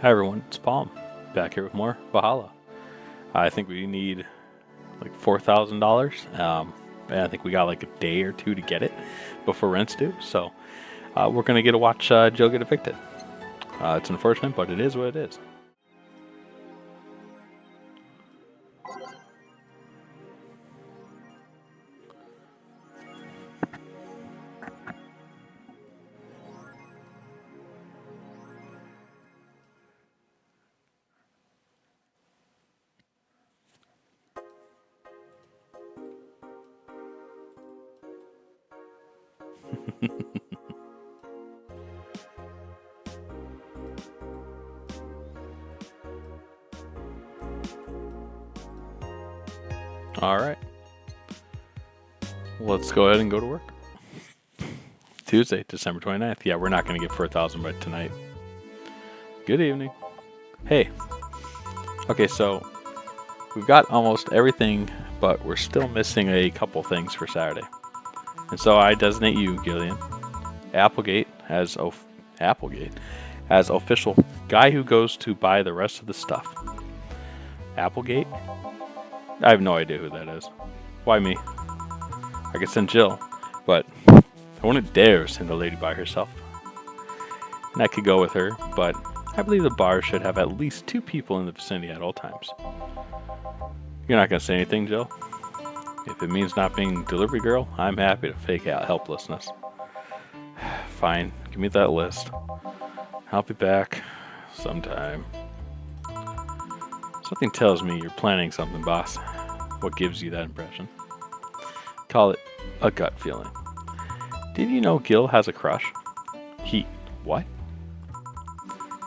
Hi everyone, it's Polm, back here with more Valhalla. I think we need like $4,000, and I think we got like a day or two to get it before rent's due. So we're gonna get to watch Joe get evicted. It's unfortunate, but it is what it is. All right, let's go ahead and go to work. Tuesday, December 29th. Yeah, we're not gonna get 4,000 by tonight. Good evening. Hey. Okay, so we've got almost everything, but we're still missing a couple things for Saturday. And so I designate you, Gillian, Applegate as official guy who goes to buy the rest of the stuff. Applegate? I have no idea who that is. Why me? I could send Jill, but I wouldn't dare send a lady by herself. And I could go with her, but I believe the bar should have at least 2 people in the vicinity at all times. You're not gonna say anything, Jill? If it means not being delivery girl, I'm happy to fake out helplessness. Fine, give me that list. I'll be back sometime. Something tells me you're planning something, boss. What gives you that impression? Call it a gut feeling. Did you know Gil has a crush? What?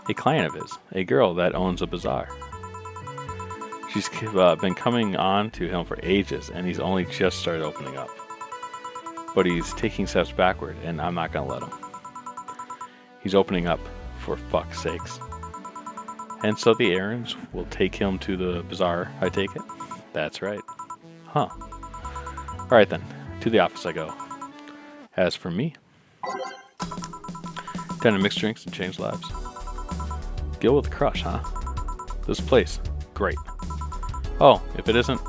A client of his, a girl that owns a bazaar. She's been coming on to him for ages, and he's only just started opening up. But he's taking steps backward, and I'm not gonna let him. He's opening up, for fuck's sakes. And so the errands will take him to the bazaar, I take it? That's right. Huh. Alright then, to the office I go. As for me, time to mix drinks and change lives. Gil with a crush, huh? This place, great. Oh, if it isn't...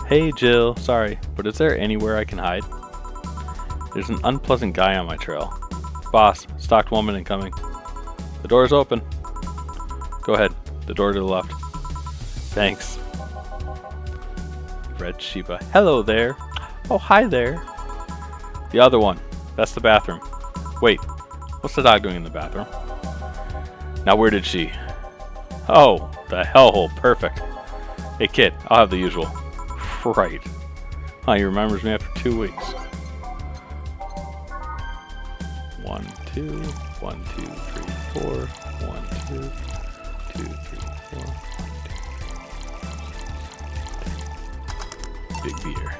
Hey Jill, sorry, but is there anywhere I can hide? There's an unpleasant guy on my trail. Boss, stalked woman incoming. The door's open. Go ahead, the door to the left. Thanks. Red Sheba. Hello there. Oh, hi there. The other one. That's the bathroom. Wait, what's the dog doing in the bathroom? Now where did she? Oh, the hellhole. Perfect. Hey kid, I'll have the usual. Right. Oh, he remembers me after 2 weeks. 1, 2, 1, 2, 3, 4. 1, 2, 2, 3, 4. Big beer.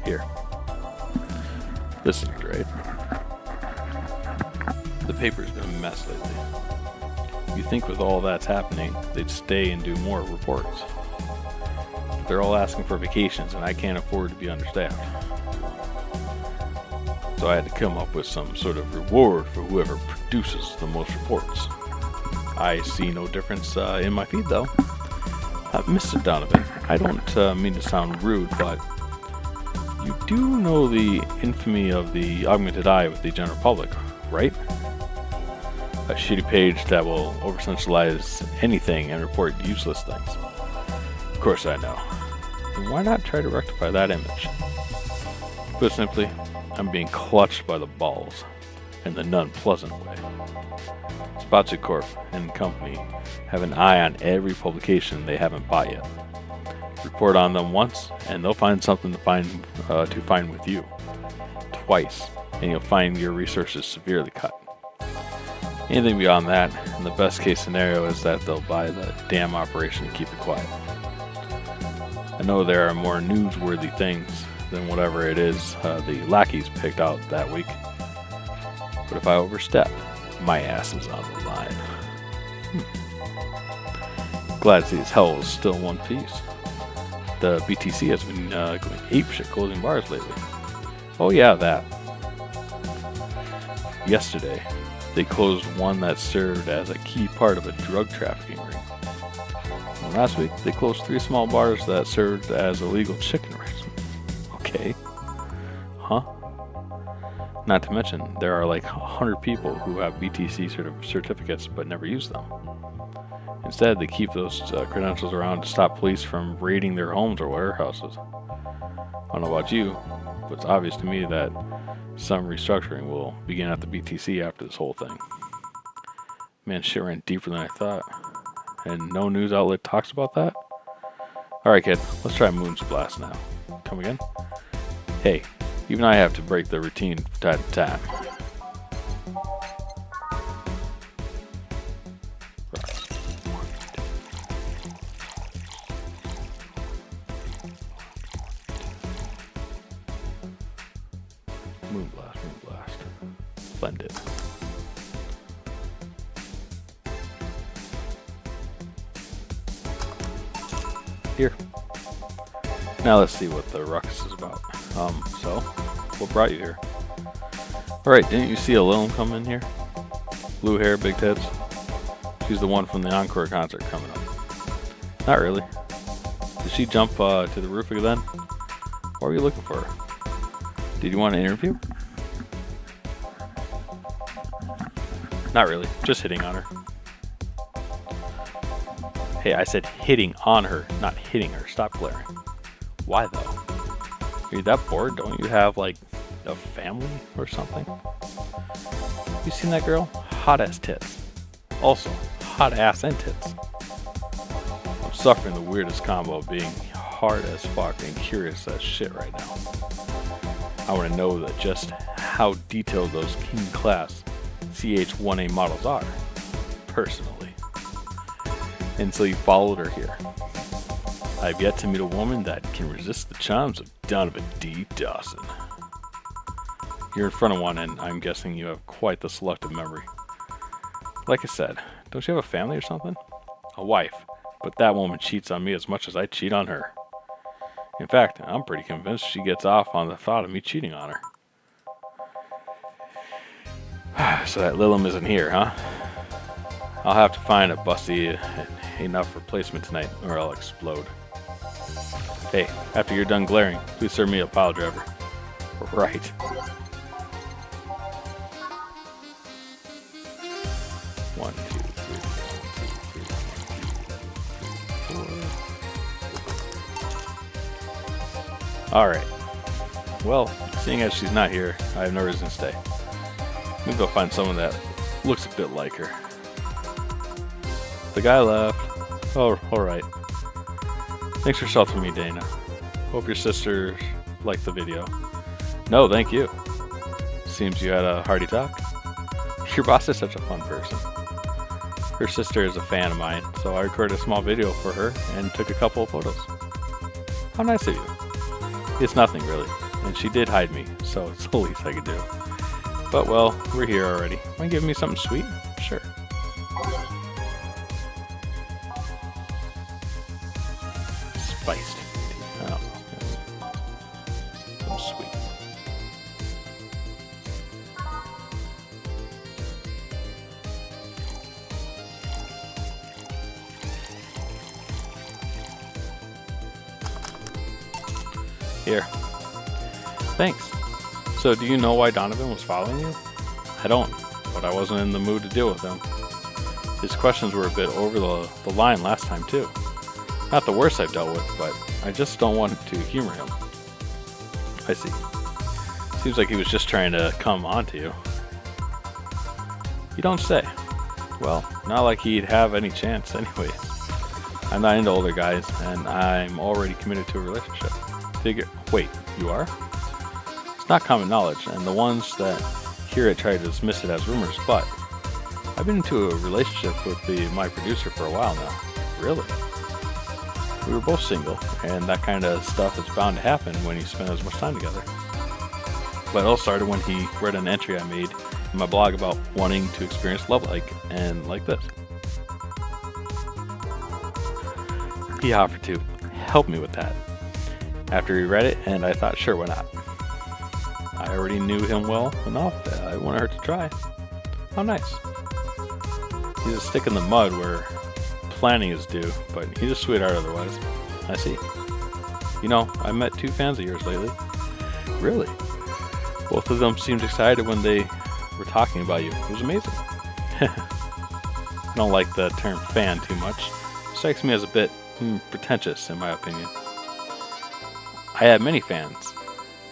Here. This is great. The paper's been a mess lately. You'd think with all that's happening, they'd stay and do more reports. But they're all asking for vacations, and I can't afford to be understaffed. So I had to come up with some sort of reward for whoever produces the most reports. I see no difference in my feed, though. Mr. Donovan, I don't mean to sound rude, but you do know the infamy of the augmented eye with the general public, right? A shitty page that will over-centralize anything and report useless things. Of course I know. Then why not try to rectify that image? Put simply, I'm being clutched by the balls, in the non-pleasant way. Spotsu Corp and company have an eye on every publication they haven't bought yet. Report on them once, and they'll find something to find with you. Twice, and you'll find your resources severely cut. Anything beyond that, in the best case scenario, is that they'll buy the damn operation and keep it quiet. I know there are more newsworthy things than whatever it is the lackeys picked out that week. But if I overstep, my ass is on the line. Glad to see this hell is still in one piece. The BTC has been going apeshit closing bars lately. Oh yeah, that. Yesterday, they closed one that served as a key part of a drug trafficking ring. And last week, they closed 3 small bars that served as illegal chicken rings. Okay. Huh? Not to mention, there are like 100 people who have BTC certificates but never use them. Instead, they keep those credentials around to stop police from raiding their homes or warehouses. I don't know about you, but it's obvious to me that some restructuring will begin at the BTC after this whole thing. Man, shit ran deeper than I thought. And no news outlet talks about that? Alright kid, let's try Moon's Blast now. Come again? Hey, even I have to break the routine from time to time. Moon Blast, Moon Blast. Splendid. Here. Now let's see what the ruckus is about. So, what brought you here? Alright, didn't you see a Lilum come in here? Blue hair, big tits. She's the one from the Encore concert coming up. Not really. Did she jump to the roof again? What were you looking for her? Did you want an interview? Not really, just hitting on her. Hey, I said hitting on her, not hitting her. Stop glaring. Why though? Are you that bored? Don't you have like a family or something? You seen that girl? Hot ass tits. Also, hot ass and tits. I'm suffering the weirdest combo of being hard as fuck and curious as shit right now. I want to know that just how detailed those king class CH-1A models are, personally. And so you followed her here. I've yet to meet a woman that can resist the charms of Donovan D. Dawson. You're in front of one, and I'm guessing you have quite the selective memory. Like I said, don't you have a family or something? A wife, but that woman cheats on me as much as I cheat on her. In fact, I'm pretty convinced she gets off on the thought of me cheating on her. So that Lilum isn't here, huh? I'll have to find a busty enough replacement tonight, or I'll explode. Hey, after you're done glaring, please serve me a pile driver. Right. One, two, three, 4. Alright. Well, seeing as she's not here, I have no reason to stay. Let me go find someone that looks a bit like her. The guy left. Oh, alright. Thanks for sheltering me, Dana. Hope your sister liked the video. No, thank you. Seems you had a hearty talk. Your boss is such a fun person. Her sister is a fan of mine, so I recorded a small video for her and took a couple of photos. How nice of you. It's nothing really, and she did hide me, so it's the least I could do. But well, we're here already. Want to give me something sweet? Sure. Spiced. I don't know. Something sweet. Here. Thanks. So do you know why Donovan was following you? I don't, but I wasn't in the mood to deal with him. His questions were a bit over the line last time too. Not the worst I've dealt with, but I just don't want to humor him. I see. Seems like he was just trying to come on to you. You don't say. Well, not like he'd have any chance anyway. I'm not into older guys, and I'm already committed to a relationship. Wait, you are? It's not common knowledge, and the ones that hear it try to dismiss it as rumors, but I've been into a relationship with my producer for a while now. Really? We were both single, and that kind of stuff is bound to happen when you spend as much time together. But it all started when he read an entry I made in my blog about wanting to experience love like this. He offered to help me with that. After he read it, and I thought, sure, why not? I already knew him well enough that I wanted her to try. How nice. He's a stick in the mud where planning is due, but he's a sweetheart otherwise. I see. You know, I met 2 fans of yours lately. Really? Both of them seemed excited when they were talking about you. It was amazing. I don't like the term fan too much. It strikes me as a bit pretentious, in my opinion. I have many fans.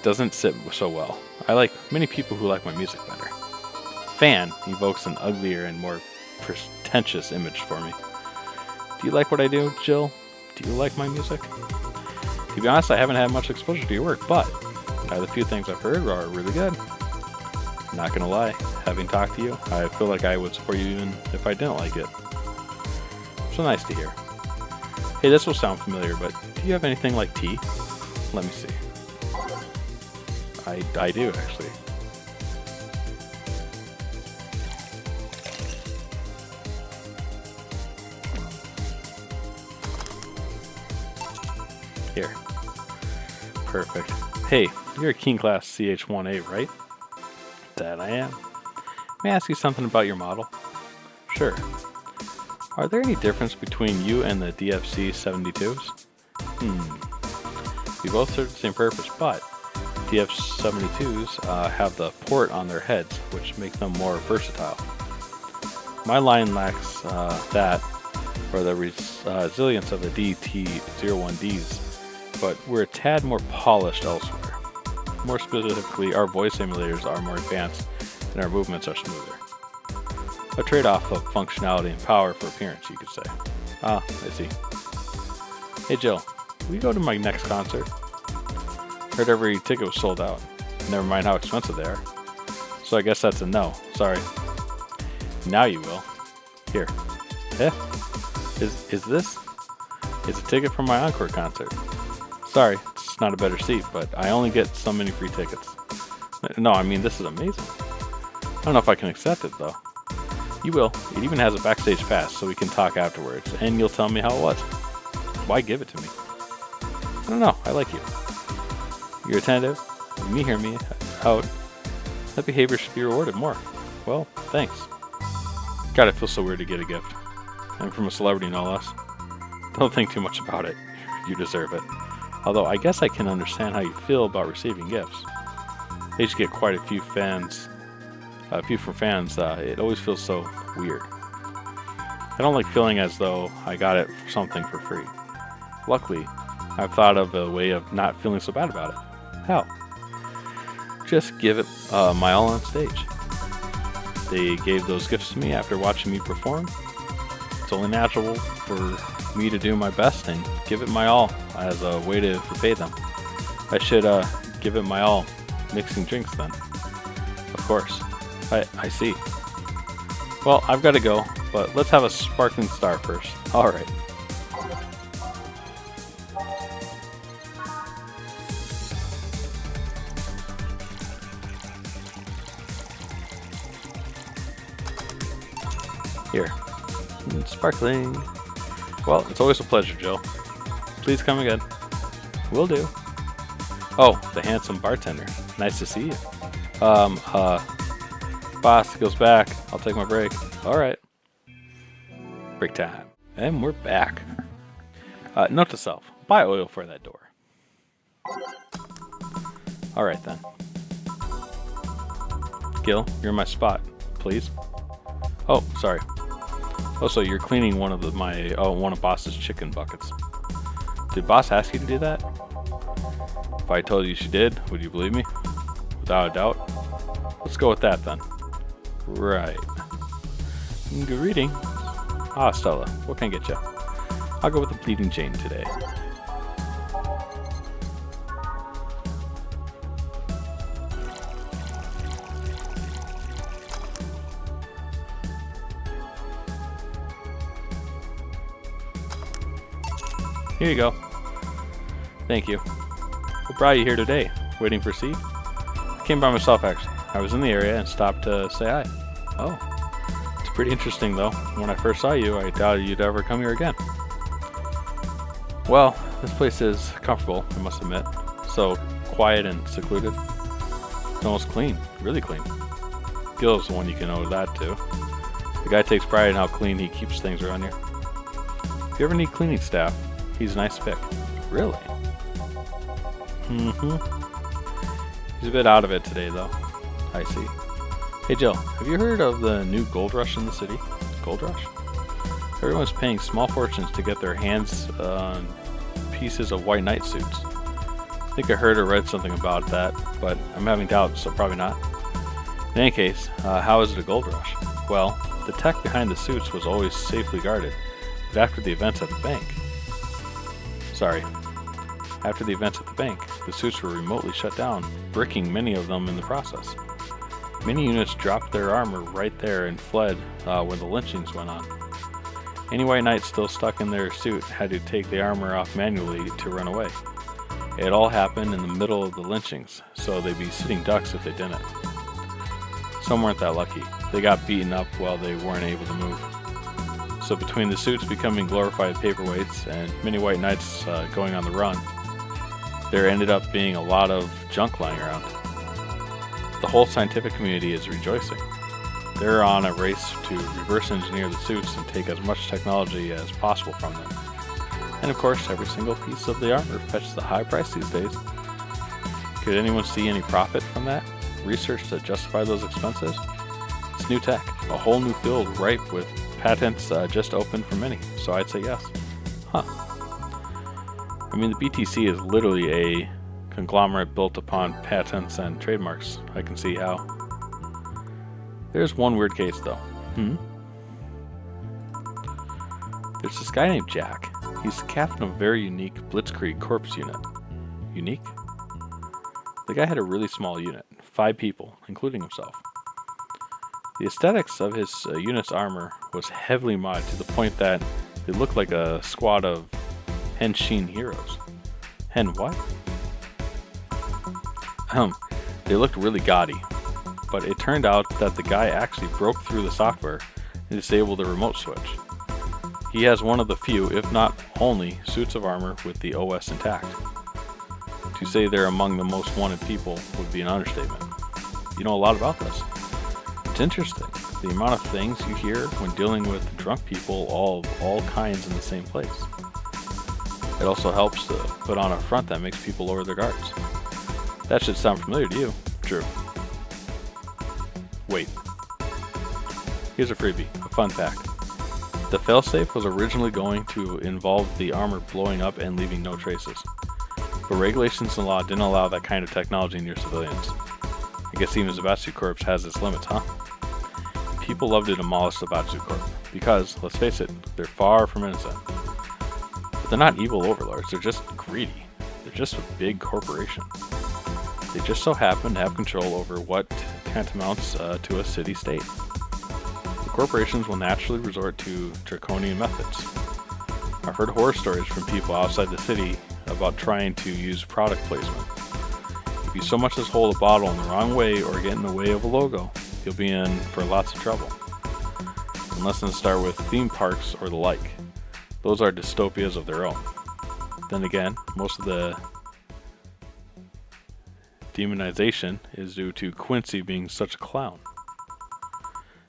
Doesn't sit so well. I like many people who like my music better. Fan evokes an uglier and more pretentious image for me. Do you like what I do, Jill? Do you like my music? To be honest, I haven't had much exposure to your work, but the few things I've heard are really good. Not gonna lie, having talked to you, I feel like I would support you even if I didn't like it. So nice to hear. Hey, this will sound familiar, but do you have anything like tea? Let me see. I do, actually. Here. Perfect. Hey, you're a King Class CH-1A, right? That I am. May I ask you something about your model? Sure. Are there any difference between you and the DFC 72s? We both serve the same purpose, but DF72s have the port on their heads, which make them more versatile. My line lacks that, or the resilience of the DT-01Ds, but we're a tad more polished elsewhere. More specifically, our voice simulators are more advanced and our movements are smoother. A trade-off of functionality and power for appearance, you could say. Ah, I see. Hey Jill, will you go to my next concert? Heard every ticket was sold out. Never mind how expensive they are. So I guess that's a no. Sorry. Now you will. Here. Eh? Is this? It's a ticket for my encore concert. Sorry, it's not a better seat, but I only get so many free tickets. No, I mean, this is amazing. I don't know if I can accept it, though. You will. It even has a backstage pass, so we can talk afterwards, and you'll tell me how it was. Why give it to me? I don't know. I like you. You're attentive. You hear me out. That behavior should be rewarded more. Well, thanks. God, it feels so weird to get a gift. I'm from a celebrity, no less. Don't think too much about it. You deserve it. Although I guess I can understand how you feel about receiving gifts. I used to get quite a few fans. From fans. It always feels so weird. I don't like feeling as though I got it for something for free. Luckily, I've thought of a way of not feeling so bad about it. How? Just give it my all on stage. They gave those gifts to me after watching me perform. It's only natural for me to do my best and give it my all as a way to repay them. I should give it my all mixing drinks then. Of course. I see. Well, I've got to go, but let's have a sparkling star first. Alright. Here. Sparkling. Well, it's always a pleasure, Jill. Please come again. Will do. Oh, the handsome bartender. Nice to see you. Boss goes back. I'll take my break. Alright. Break time. And we're back. Note to self. Buy oil for that door. Alright then. Gil, you're in my spot. Please. Oh, sorry. Also, you're cleaning one of Boss's chicken buckets. Did Boss ask you to do that? If I told you she did, would you believe me? Without a doubt. Let's go with that then. Right. Good reading. Ah, Stella, what can I get you? I'll go with the bleeding Jane today. Here you go. Thank you. What brought you here today? Waiting for Steve? I came by myself, actually. I was in the area and stopped to say hi. Oh. It's pretty interesting, though. When I first saw you, I doubted you'd ever come here again. Well, this place is comfortable, I must admit. So quiet and secluded. It's almost clean. Really clean. Gil's the one you can owe that to. The guy takes pride in how clean he keeps things around here. If you ever need cleaning staff, he's a nice pick. Really? He's a bit out of it today, though. I see. Hey, Jill, have you heard of the new gold rush in the city? Gold rush? Everyone's paying small fortunes to get their hands on pieces of white knight suits. I think I heard or read something about that, but I'm having doubts, so probably not. In any case, how is it a gold rush? Well, the tech behind the suits was always safely guarded, but after the events at the bank... the suits were remotely shut down, bricking many of them in the process. Many units dropped their armor right there and fled when the lynchings went on. Any white knight still stuck in their suit had to take the armor off manually to run away. It all happened in the middle of the lynchings, so they'd be sitting ducks if they didn't. Some weren't that lucky. They got beaten up while they weren't able to move. So between the suits becoming glorified paperweights and many white knights going on the run, there ended up being a lot of junk lying around. The whole scientific community is rejoicing. They're on a race to reverse engineer the suits and take as much technology as possible from them. And of course, every single piece of the armor fetches a high price these days. Could anyone see any profit from that? Research to justify those expenses? It's new tech, a whole new field ripe with patents just opened for many, so I'd say yes. Huh. I mean, the BTC is literally a conglomerate built upon patents and trademarks. I can see how. There's one weird case, though. There's this guy named Jack. He's the captain of a very unique Blitzkrieg Corps unit. Unique? The guy had a really small unit, 5 people, including himself. The aesthetics of his unit's armor was heavily modded to the point that they looked like a squad of Henshin heroes. Hen what? They looked really gaudy, but it turned out that the guy actually broke through the software and disabled the remote switch. He has one of the few, if not only, suits of armor with the OS intact. To say they're among the most wanted people would be an understatement. You know a lot about this. It's interesting, the amount of things you hear when dealing with drunk people of all kinds in the same place. It also helps to put on a front that makes people lower their guards. That should sound familiar to you. True. Wait. Here's a freebie, a fun fact. The failsafe was originally going to involve the armor blowing up and leaving no traces. But regulations and law didn't allow that kind of technology near civilians. I guess even Zabatsu Corp has its limits, huh? People love to demolish Zabatsu Corp because, let's face it, they're far from innocent. But they're not evil overlords, they're just greedy. They're just a big corporation. They just so happen to have control over what tantamounts to a city-state. The corporations will naturally resort to draconian methods. I've heard horror stories from people outside the city about trying to use product placement. If you so much as hold a bottle in the wrong way or get in the way of a logo, you'll be in for lots of trouble. And let's start with theme parks or the like. Those are dystopias of their own. Then again, most of the demonization is due to Quincy being such a clown.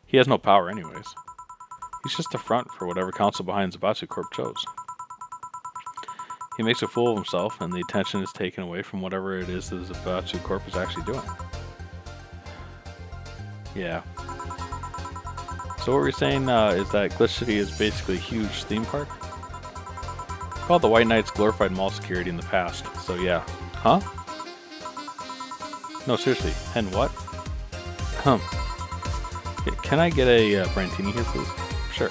He has no power anyways. He's just a front for whatever council behind Zabatsu Corp chose. He makes a fool of himself and the attention is taken away from whatever it is that Zabatsu Corp is actually doing. Yeah. So what we're saying is that Glitch City is basically a huge theme park? Called the White Knights glorified mall security in the past, so yeah. Huh? No, seriously. And what? Can I get a Brantini here, please? Sure.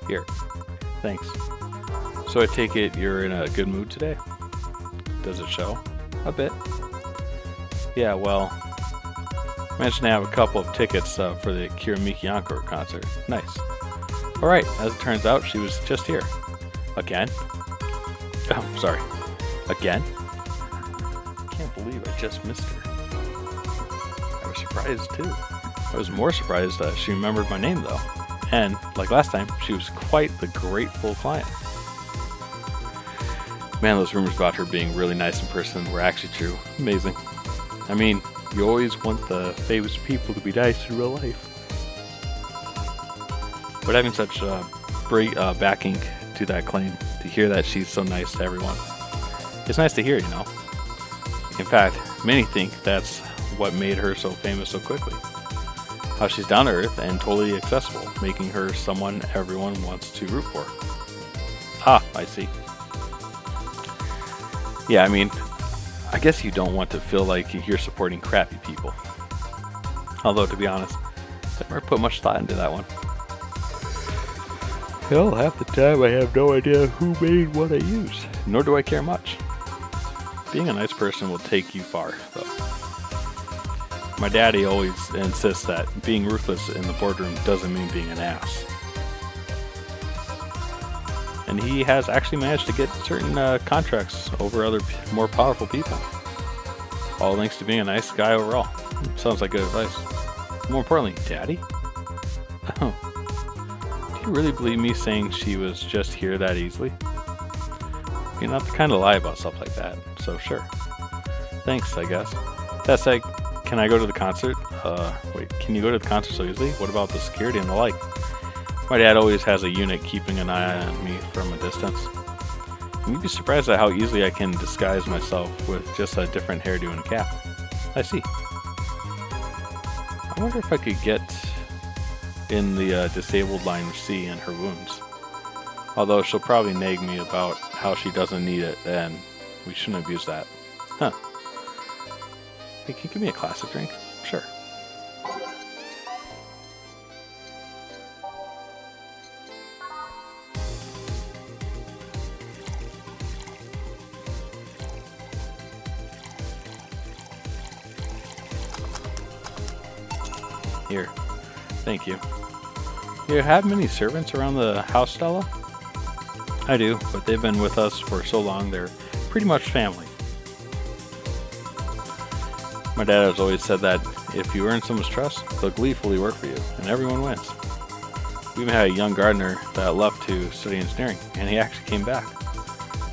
Here. Thanks. So I take it you're in a good mood today? Does it show? A bit. Yeah, well, managed to have a couple of tickets for the Kiramiki Encore concert. Nice. Alright, as it turns out, she was just here. Again? Oh, sorry. Again? I can't believe I just missed her. I was surprised too. I was more surprised she remembered my name though. And, like last time, she was quite the grateful client. Man, those rumors about her being really nice in person were actually true. Amazing. I mean, you always want the famous people to be nice in real life. But having such backing to that claim, to hear that she's so nice to everyone, it's nice to hear, you know. In fact, many think that's what made her so famous so quickly. How she's down to earth and totally accessible, making her someone everyone wants to root for. Ah, I see. Yeah, I mean, I guess you don't want to feel like you're supporting crappy people. Although, to be honest, I've never put much thought into that one. Hell, half the time I have no idea who made what I use, nor do I care much. Being a nice person will take you far, though. My daddy always insists that being ruthless in the boardroom doesn't mean being an ass. And he has actually managed to get certain contracts over other more powerful people. All thanks to being a nice guy overall. Sounds like good advice. More importantly, Daddy? Oh. Do you really believe me saying she was just here that easily? You're not the kind to lie about stuff like that, so sure. Thanks, I guess. That said, can I go to the concert? Wait, can you go to the concert so easily? What about the security and the like? My dad always has a unit keeping an eye on me from a distance. You'd be surprised at how easily I can disguise myself with just a different hairdo and a cap. I see. I wonder if I could get in the disabled line of C and her wounds. Although she'll probably nag me about how she doesn't need it, and we shouldn't abuse that. Huh. Hey, can you give me a classic drink? Sure. Here. Thank you. You have many servants around the house, Stella? I do, but they've been with us for so long they're pretty much family. My dad has always said that if you earn someone's trust, they'll gleefully work for you, and everyone wins. We even had a young gardener that left to study engineering, and he actually came back.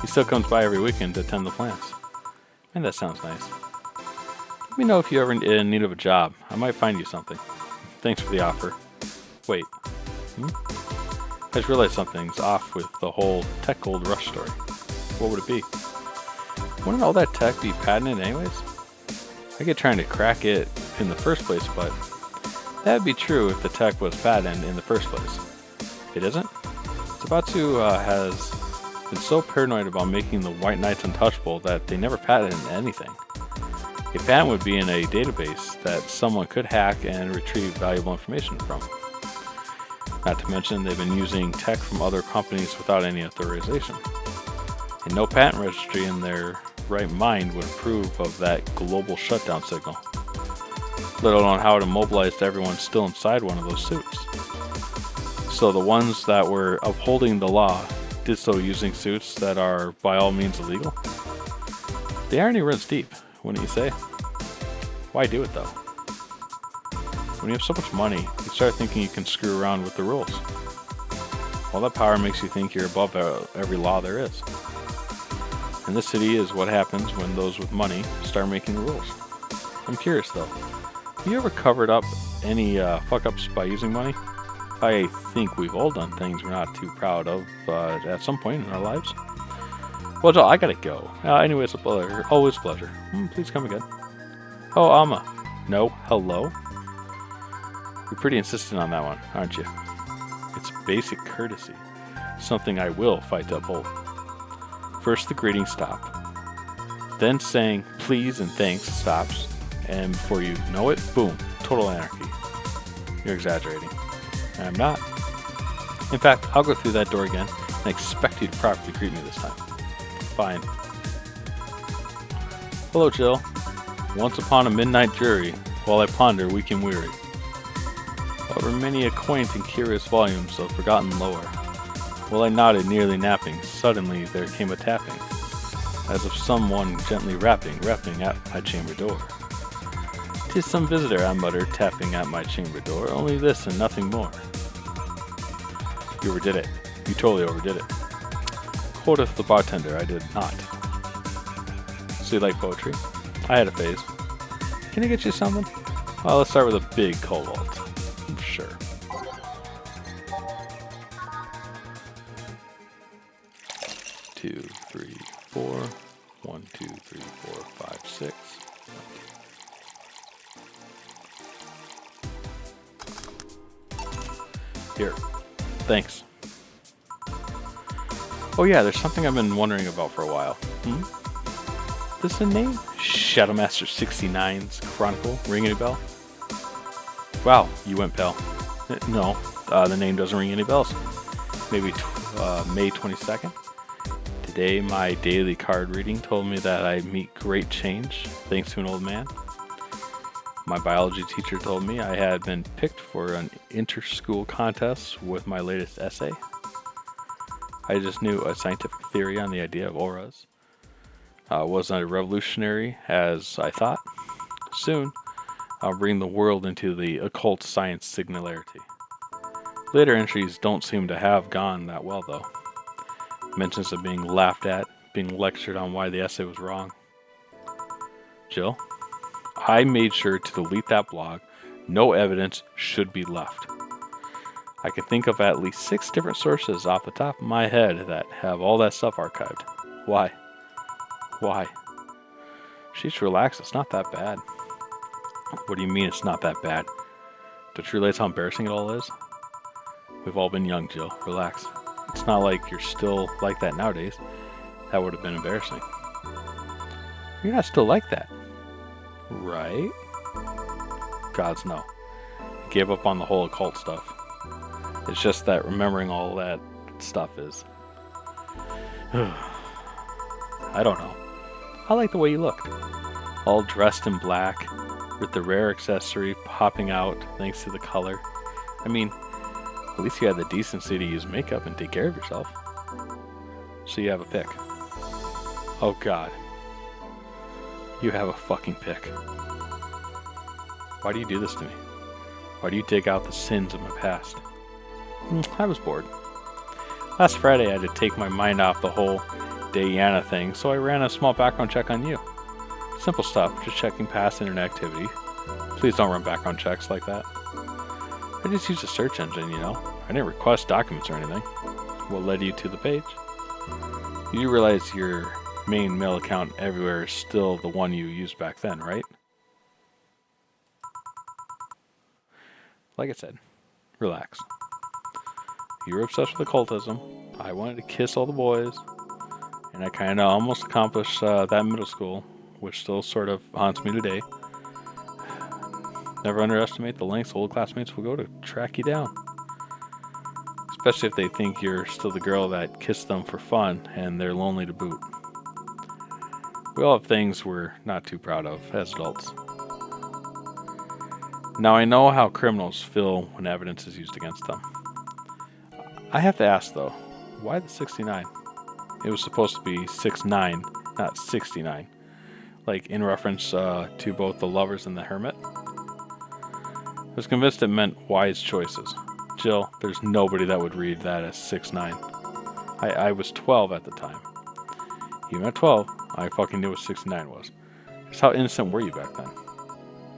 He still comes by every weekend to tend the plants. Man, that sounds nice. Let me know if you're ever in need of a job. I might find you something. Thanks for the offer. Wait. I just realized something's off with the whole tech gold rush story. What would it be? Wouldn't all that tech be patented anyways? I get trying to crack it in the first place, but that'd be true if the tech was patented in the first place. It isn't? Sabatsu has been so paranoid about making the White Knights untouchable that they never patented anything. A patent would be in a database that someone could hack and retrieve valuable information from. Not to mention they've been using tech from other companies without any authorization. And no patent registry in their right mind would approve of that global shutdown signal, let alone how it immobilized everyone still inside one of those suits. So the ones that were upholding the law did so using suits that are by all means illegal? The irony runs deep, wouldn't you say? Why do it though? When you have so much money, you start thinking you can screw around with the rules. All that power makes you think you're above every law there is. And this city is what happens when those with money start making the rules. I'm curious though, have you ever covered up any fuck-ups by using money? I think we've all done things we're not too proud of at some point in our lives. Well, Joel, I gotta go. Anyways, a pleasure. Always a pleasure. Please come again. Oh, Alma. No, hello? You're pretty insistent on that one, aren't you? It's basic courtesy. Something I will fight to uphold. First, the greeting stop. Then saying please and thanks stops. And before you know it, boom, total anarchy. You're exaggerating. I'm not. In fact, I'll go through that door again and expect you to properly greet me this time. Fine. Hello, Jill. Once upon a midnight jury, while I ponder weak and weary. Over many a quaint and curious volumes of forgotten lore. While I nodded, nearly napping, suddenly there came a tapping, as of someone gently rapping at my chamber door. "'Tis some visitor," I muttered, tapping at my chamber door, "only this and nothing more." You overdid it. You totally overdid it. Quoted the bartender, I did not. So you like poetry? I had a phase. Can I get you something? Well, let's start with a big cobalt. Sure. Two, three, four. 1, 2, 3, 4, 5, 6. Here. Thanks. Oh yeah, there's something I've been wondering about for a while. Does the name Shadowmaster 69's Chronicle ring any bell? Wow, you went pale. No, the name doesn't ring any bells. Maybe May 22nd? Today, my daily card reading told me that I meet great change thanks to an old man. My biology teacher told me I had been picked for an inter-school contest with my latest essay. I just knew a scientific theory on the idea of auras. Wasn't as revolutionary as I thought. Soon, I'll bring the world into the occult science singularity. Later entries don't seem to have gone that well, though. Mentions of being laughed at, being lectured on why the essay was wrong. Jill, I made sure to delete that blog. No evidence should be left. I can think of at least 6 different sources off the top of my head that have all that stuff archived. Why? Why? Sheesh, relax, it's not that bad. What do you mean it's not that bad? Don't you realize how embarrassing it all is? We've all been young, Jill. Relax. It's not like you're still like that nowadays. That would have been embarrassing. You're not still like that. Right? Gods, no. I gave up on the whole occult stuff. It's just that remembering all that stuff is... I don't know. I like the way you looked. All dressed in black, with the rare accessory popping out thanks to the color. I mean... At least you had the decency to use makeup and take care of yourself. So you have a pick. Oh god. You have a fucking pick. Why do you do this to me? Why do you dig out the sins of my past? I was bored. Last Friday I had to take my mind off the whole Diana thing, so I ran a small background check on you. Simple stuff, just checking past internet activity. Please don't run background checks like that. I just used a search engine, you know. I didn't request documents or anything. What led you to the page? You realize your main mail account everywhere is still the one you used back then, right? Like I said, relax. You were obsessed with occultism. I wanted to kiss all the boys. And I kind of almost accomplished that in middle school, which still sort of haunts me today. Never underestimate the lengths old classmates will go to track you down. Especially if they think you're still the girl that kissed them for fun and they're lonely to boot. We all have things we're not too proud of as adults. Now I know how criminals feel when evidence is used against them. I have to ask though, why the 69? It was supposed to be 6'9", not 69. Like in reference to both the lovers and the hermit. I was convinced it meant wise choices. Jill, there's nobody that would read that as 6'9". I was 12 at the time. Even at 12, I fucking knew what 69 was. Just how innocent were you back then?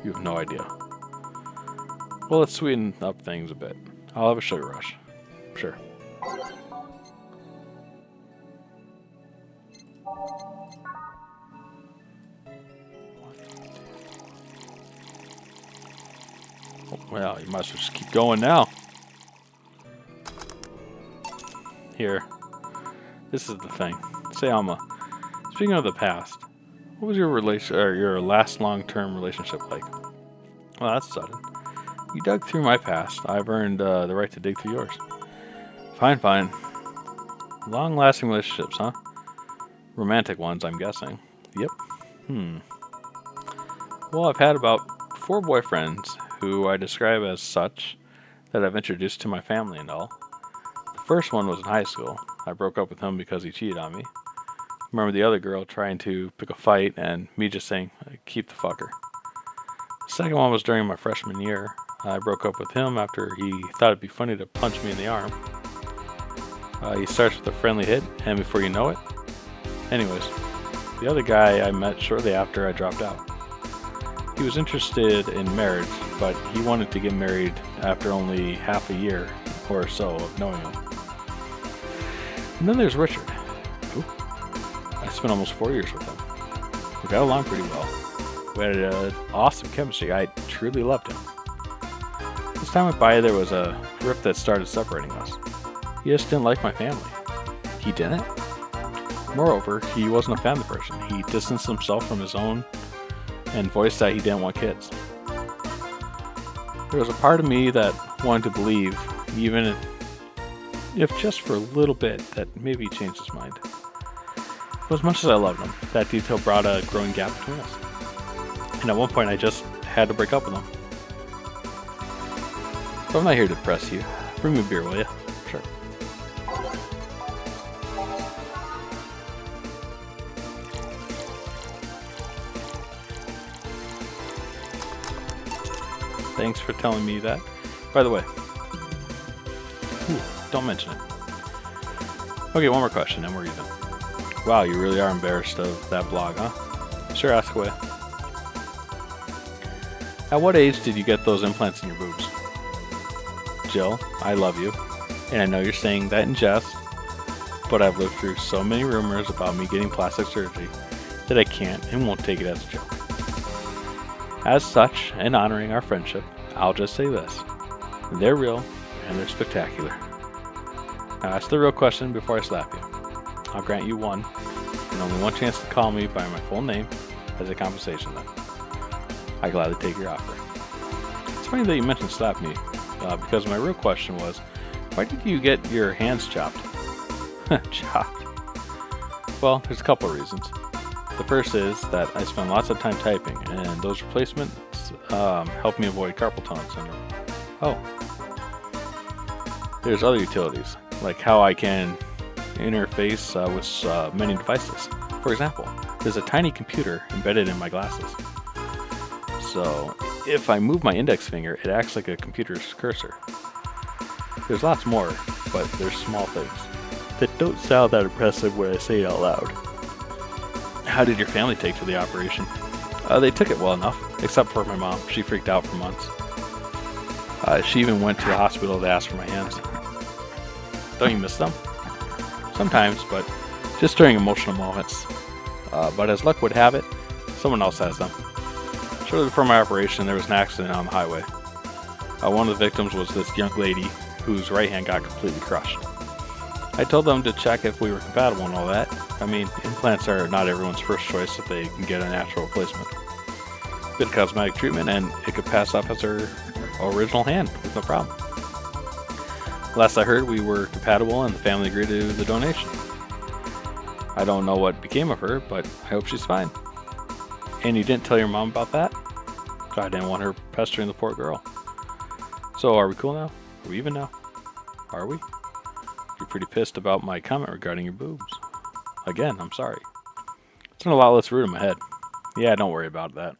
You have no idea. Well, let's sweeten up things a bit. I'll have a sugar rush. Sure. Well, you might as well just keep going now. Here. This is the thing. Say, Alma, speaking of the past, what was your your last long-term relationship like? Well, that's sudden. You dug through my past. I've earned the right to dig through yours. Fine, fine. Long-lasting relationships, huh? Romantic ones, I'm guessing. Yep. Well, I've had about 4 boyfriends who I describe as such that I've introduced to my family and all. The first one was in high school. I broke up with him because he cheated on me. Remember the other girl trying to pick a fight and me just saying, keep the fucker. The second one was during my freshman year. I broke up with him after he thought it'd be funny to punch me in the arm. He starts with a friendly hit, and before you know it... Anyways, the other guy I met shortly after I dropped out. He was interested in marriage, but he wanted to get married after only half a year or so of knowing him. And then there's Richard. Who? I spent almost 4 years with him. We got along pretty well. We had an awesome chemistry. I truly loved him. As time went by, there was a rift that started separating us. He just didn't like my family. He didn't? Moreover, he wasn't a family person. He distanced himself from his own and voiced that he didn't want kids. There was a part of me that wanted to believe, even if just for a little bit, that maybe he changed his mind. But as much as I loved him, that detail brought a growing gap between us. And at one point I just had to break up with him. So I'm not here to press you. Bring me a beer, will you? Sure. Thanks for telling me that. By the way, don't mention it. Okay, one more question and we're even. Wow, you really are embarrassed of that blog, huh? Sure, ask away. At what age did you get those implants in your boobs? Jill, I love you, and I know you're saying that in jest, but I've lived through so many rumors about me getting plastic surgery that I can't and won't take it as a joke. As such, and honoring our friendship, I'll just say this. They're real, and they're spectacular. Now ask the real question before I slap you. I'll grant you one, and only one chance to call me by my full name as a compensation then. I gladly take your offer. It's funny that you mentioned slap me, because my real question was, why did you get your hands chopped? Chopped. Well, there's a couple of reasons. The first is that I spend lots of time typing, and those replacements help me avoid carpal tunnel syndrome. Oh. There's other utilities, like how I can interface with many devices. For example, there's a tiny computer embedded in my glasses. So, if I move my index finger, it acts like a computer's cursor. There's lots more, but there's small things that don't sound that impressive when I say it out loud. How did your family take to the operation? They took it well enough, except for my mom. She freaked out for months. She even went to the hospital to ask for my hands. Don't you miss them? Sometimes, but just during emotional moments. But as luck would have it, someone else has them. Shortly before my operation, there was an accident on the highway. One of the victims was this young lady whose right hand got completely crushed. I told them to check if we were compatible and all that. I mean, implants are not everyone's first choice if they can get a natural replacement. Bit of cosmetic treatment and it could pass off as her original hand with no problem. Last I heard, we were compatible and the family agreed to the donation. I don't know what became of her, but I hope she's fine. And you didn't tell your mom about that? I didn't want her pestering the poor girl. So are we cool now? Are we even now? Are we? You're pretty pissed about my comment regarding your boobs. Again, I'm sorry. It's been a lot less rude in my head. Yeah, don't worry about that.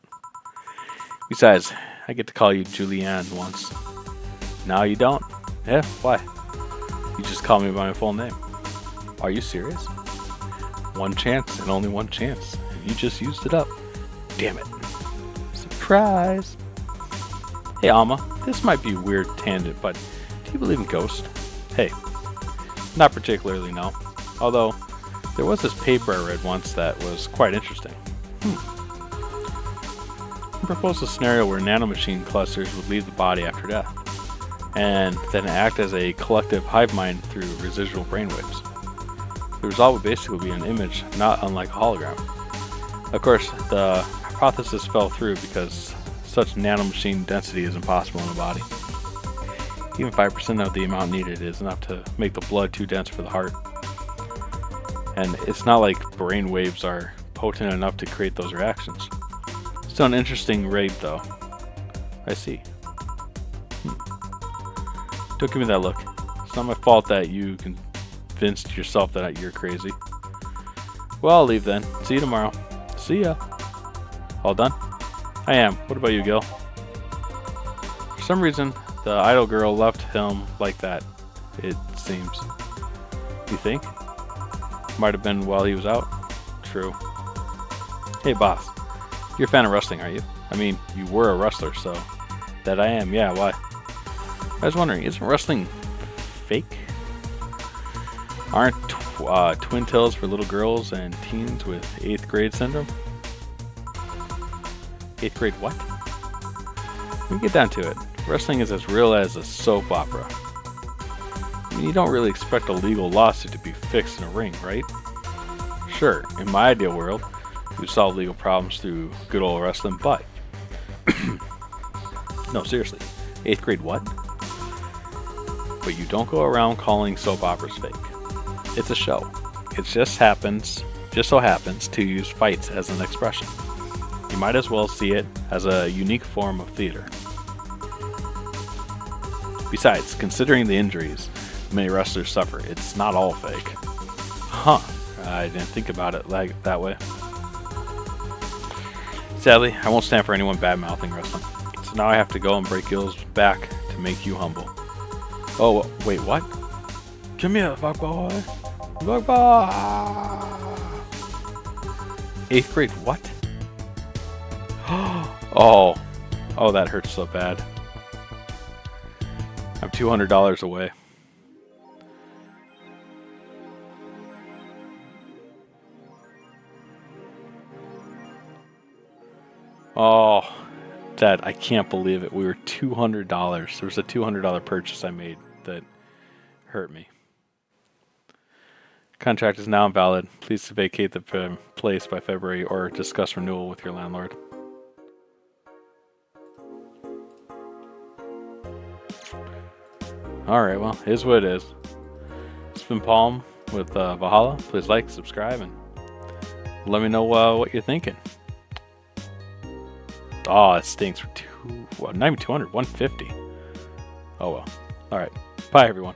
Besides, I get to call you Julianne once. Now you don't? Yeah, why? You just call me by my full name. Are you serious? One chance and only one chance. You just used it up. Damn it. Surprise! Hey Alma, this might be a weird tangent, but do you believe in ghosts? Hey, not particularly, no. Although, there was this paper I read once that was quite interesting. It proposed a scenario where nanomachine clusters would leave the body after death, and then act as a collective hive mind through residual brainwaves. The result would basically be an image not unlike a hologram. Of course, the hypothesis fell through because such nanomachine density is impossible in the body. Even 5% of the amount needed is enough to make the blood too dense for the heart. And it's not like brain waves are potent enough to create those reactions. Still an interesting raid though. I see. Don't give me that look. It's not my fault that you convinced yourself that you're crazy. Well, I'll leave then. See you tomorrow. See ya. All done? I am. What about you, Gil? For some reason, the idol girl left him like that, it seems. You think? Might have been while he was out. True. Hey, boss. You're a fan of wrestling, aren't you? I mean, you were a wrestler, so... That I am, yeah, why? I was wondering, isn't wrestling fake? Aren't twin tails for little girls and teens with 8th grade syndrome? 8th grade what? Let me get down to it. Wrestling is as real as a soap opera. I mean, you don't really expect a legal lawsuit to be fixed in a ring, right? Sure, in my ideal world, you solve legal problems through good old wrestling, but... No, seriously. 8th grade what? But you don't go around calling soap operas fake. It's a show. It just so happens to use fights as an expression. You might as well see it as a unique form of theater. Besides, considering the injuries many wrestlers suffer, it's not all fake. Huh. I didn't think about it like that way. Sadly, I won't stand for anyone bad-mouthing wrestling. So now I have to go and break Gil's back to make you humble. Oh, wait, what? Come here, fuck boy. Fuck boy. 8th grade what? Oh, that hurts so bad. I'm $200 away. Oh, Dad, I can't believe it. We were $200. There was a $200 purchase I made that hurt me. Contract is now invalid. Please vacate the place by February or discuss renewal with your landlord. Alright, well, here's what it is. It's been Polm with Valhalla. Please like, subscribe, and let me know what you're thinking. Oh, it stinks for not even 200, 150. Oh well. Alright. Bye, everyone.